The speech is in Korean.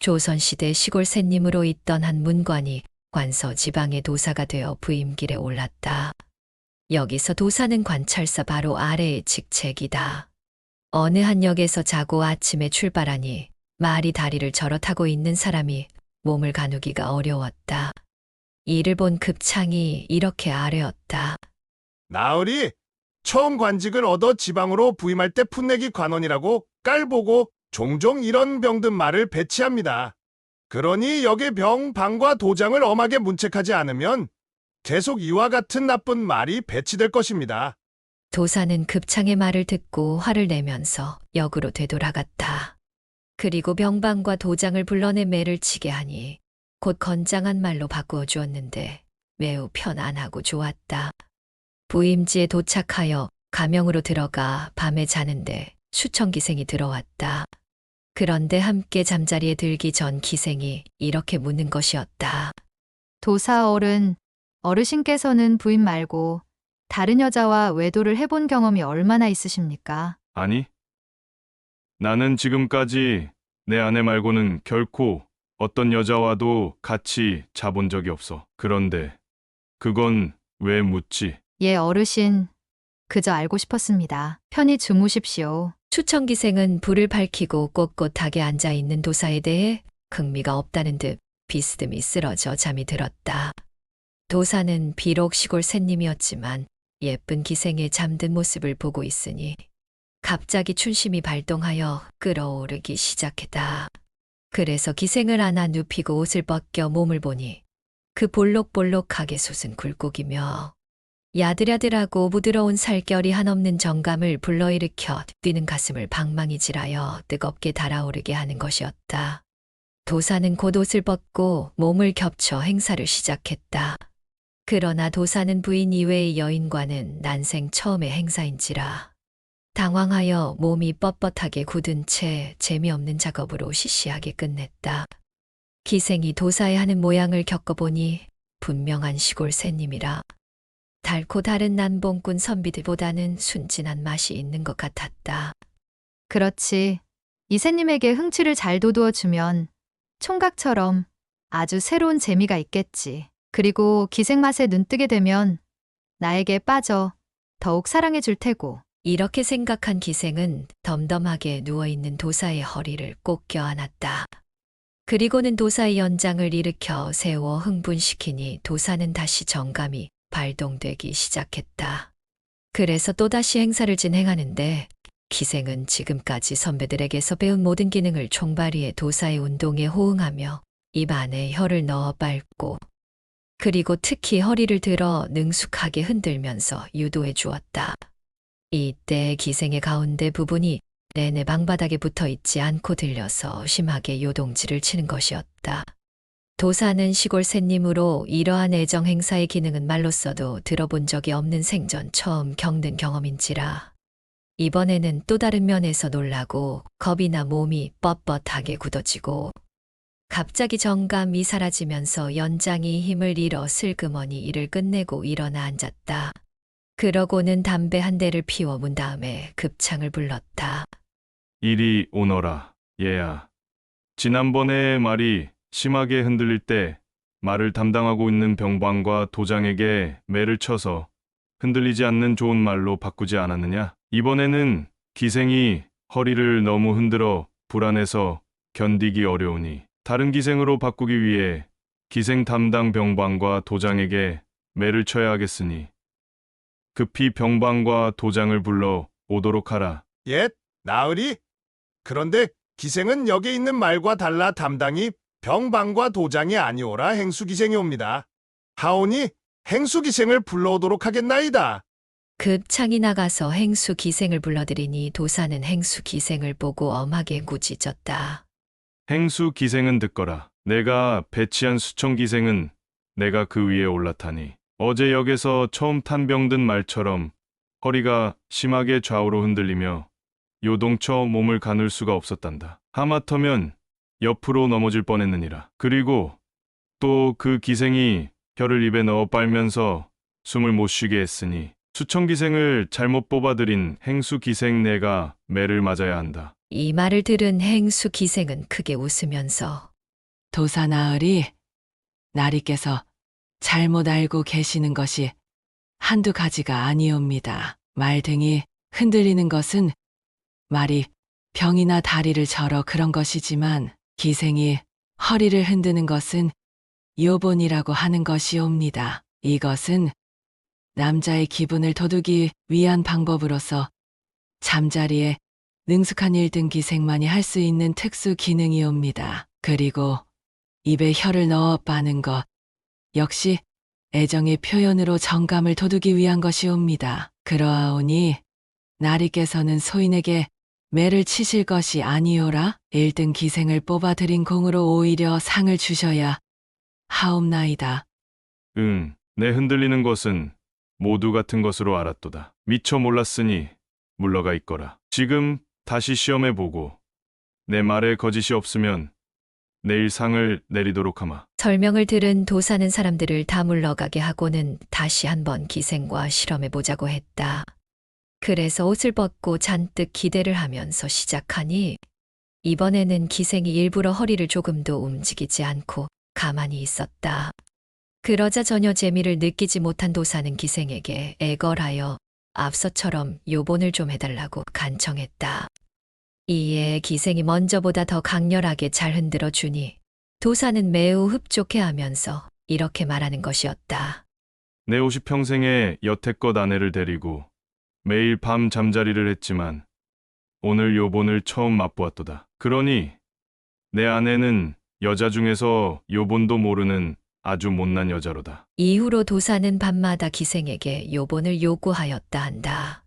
조선시대 시골 샌님으로 있던 한 문관이 관서 지방의 도사가 되어 부임길에 올랐다. 여기서 도사는 관찰사 바로 아래의 직책이다. 어느 한 역에서 자고 아침에 출발하니 말이 다리를 절어 타고 있는 사람이 몸을 가누기가 어려웠다. 이를 본 급창이 이렇게 아뢰었다. 나으리, 처음 관직을 얻어 지방으로 부임할 때 풋내기 관원이라고 깔보고 종종 이런 병든 말을 배치합니다. 그러니 역의 병, 방과 도장을 엄하게 문책하지 않으면 계속 이와 같은 나쁜 말이 배치될 것입니다. 도사는 급창의 말을 듣고 화를 내면서 역으로 되돌아갔다. 그리고 병방과 도장을 불러내 매를 치게 하니 곧 건장한 말로 바꾸어 주었는데 매우 편안하고 좋았다. 부임지에 도착하여 가명으로 들어가 밤에 자는데 수청기생이 들어왔다. 그런데 함께 잠자리에 들기 전 기생이 이렇게 묻는 것이었다. 도사 어르신께서는 부인 말고 다른 여자와 외도를 해본 경험이 얼마나 있으십니까? 아니, 나는 지금까지 내 아내 말고는 결코 어떤 여자와도 같이 자본 적이 없어. 그런데 그건 왜 묻지? 예, 어르신. 그저 알고 싶었습니다. 편히 주무십시오. 수청기생은 불을 밝히고 꼿꼿하게 앉아있는 도사에 대해 흥미가 없다는 듯 비스듬히 쓰러져 잠이 들었다. 도사는 비록 시골 샌님이었지만 예쁜 기생의 잠든 모습을 보고 있으니 갑자기 춘심이 발동하여 끓어오르기 시작했다. 그래서 기생을 안아 눕히고 옷을 벗겨 몸을 보니 그 볼록볼록하게 솟은 굴곡이며 야들야들하고 부드러운 살결이 한없는 정감을 불러일으켜 뛰는 가슴을 방망이질하여 뜨겁게 달아오르게 하는 것이었다. 도사는 곧 옷을 벗고 몸을 겹쳐 행사를 시작했다. 그러나 도사는 부인 이외의 여인과는 난생 처음의 행사인지라 당황하여 몸이 뻣뻣하게 굳은 채 재미없는 작업으로 시시하게 끝냈다. 기생이 도사의 하는 모양을 겪어보니 분명한 시골 샌님이라 달고 다른 난봉꾼 선비들보다는 순진한 맛이 있는 것 같았다. 그렇지. 이새님에게 흥취를 잘 돋우어 주면 총각처럼 아주 새로운 재미가 있겠지. 그리고 기생 맛에 눈뜨게 되면 나에게 빠져 더욱 사랑해 줄 테고. 이렇게 생각한 기생은 덤덤하게 누워있는 도사의 허리를 꼭 껴안았다. 그리고는 도사의 연장을 일으켜 세워 흥분시키니 도사는 다시 정감이 발동되기 시작했다. 그래서 또다시 행사를 진행하는데 기생은 지금까지 선배들에게서 배운 모든 기능을 총발휘해 도사의 운동에 호응하며 입 안에 혀를 넣어 밟고 그리고 특히 허리를 들어 능숙하게 흔들면서 유도해 주었다. 이때 기생의 가운데 부분이 내내 방바닥에 붙어 있지 않고 들려서 심하게 요동질을 치는 것이었다. 도사는 시골 샌님으로 이러한 애정 행사의 기능은 말로써도 들어본 적이 없는 생전 처음 겪는 경험인지라 이번에는 또 다른 면에서 놀라고 겁이 나 몸이 뻣뻣하게 굳어지고 갑자기 정감이 사라지면서 연장이 힘을 잃어 슬그머니 이를 끝내고 일어나 앉았다. 그러고는 담배 한 대를 피워 문 다음에 급창을 불렀다. 이리 오너라, 얘야. 지난번에 말이 심하게 흔들릴 때 말을 담당하고 있는 병방과 도장에게 매를 쳐서 흔들리지 않는 좋은 말로 바꾸지 않았느냐? 이번에는 기생이 허리를 너무 흔들어 불안해서 견디기 어려우니 다른 기생으로 바꾸기 위해 기생 담당 병방과 도장에게 매를 쳐야 하겠으니 급히 병방과 도장을 불러 오도록 하라. 옛, 나으리. 그런데 기생은 여기에 있는 말과 달라 담당이 병방과 도장이 아니오라 행수기생이 옵니다. 하오니 행수기생을 불러오도록 하겠나이다. 급창이 나가서 행수 기생을 불러들이니 도사는 행수 기생을 보고 엄하게 꾸짖었다. 행수 기생은 듣거라. 내가 배치한 수청 기생은 내가 그 위에 올라타니 어제 역에서 처음 탄 병든 말처럼 허리가 심하게 좌우로 흔들리며 요동쳐 몸을 가눌 수가 없었단다. 하마터면 옆으로 넘어질 뻔했느니라. 그리고 또 그 기생이 혀를 입에 넣어 빨면서 숨을 못 쉬게 했으니 수청 기생을 잘못 뽑아들인 행수 기생 내가 매를 맞아야 한다. 이 말을 들은 행수 기생은 크게 웃으면서 도사 나으리, 나리께서 잘못 알고 계시는 것이 한두 가지가 아니옵니다. 말 등이 흔들리는 것은 말이 병이나 다리를 절어 그런 것이지만 기생이 허리를 흔드는 것은 요본이라고 하는 것이옵니다. 이것은 남자의 기분을 돋우기 위한 방법으로서 잠자리에 능숙한 1등 기생만이 할 수 있는 특수 기능이옵니다. 그리고 입에 혀를 넣어 빠는 것 역시 애정의 표현으로 정감을 돋우기 위한 것이옵니다. 그러하오니 나리께서는 소인에게 매를 치실 것이 아니오라. 1등 기생을 뽑아 들인 공으로 오히려 상을 주셔야 하옵나이다. 응, 내 흔들리는 것은 모두 같은 것으로 알았도다. 미처 몰랐으니 물러가 있거라. 지금 다시 시험해 보고 내 말에 거짓이 없으면 내일 상을 내리도록 하마. 설명을 들은 도사는 사람들을 다 물러가게 하고는 다시 한번 기생과 실험해 보자고 했다. 그래서 옷을 벗고 잔뜩 기대를 하면서 시작하니 이번에는 기생이 일부러 허리를 조금도 움직이지 않고 가만히 있었다. 그러자 전혀 재미를 느끼지 못한 도사는 기생에게 애걸하여 앞서처럼 요본을 좀 해달라고 간청했다. 이에 기생이 먼저보다 더 강렬하게 잘 흔들어 주니 도사는 매우 흡족해하면서 이렇게 말하는 것이었다. 내 50평생에 여태껏 아내를 데리고 매일 밤 잠자리를 했지만 오늘 요본을 처음 맛보았도다. 그러니 내 아내는 여자 중에서 요본도 모르는 아주 못난 여자로다. 이후로 도사는 밤마다 기생에게 요본을 요구하였다 한다.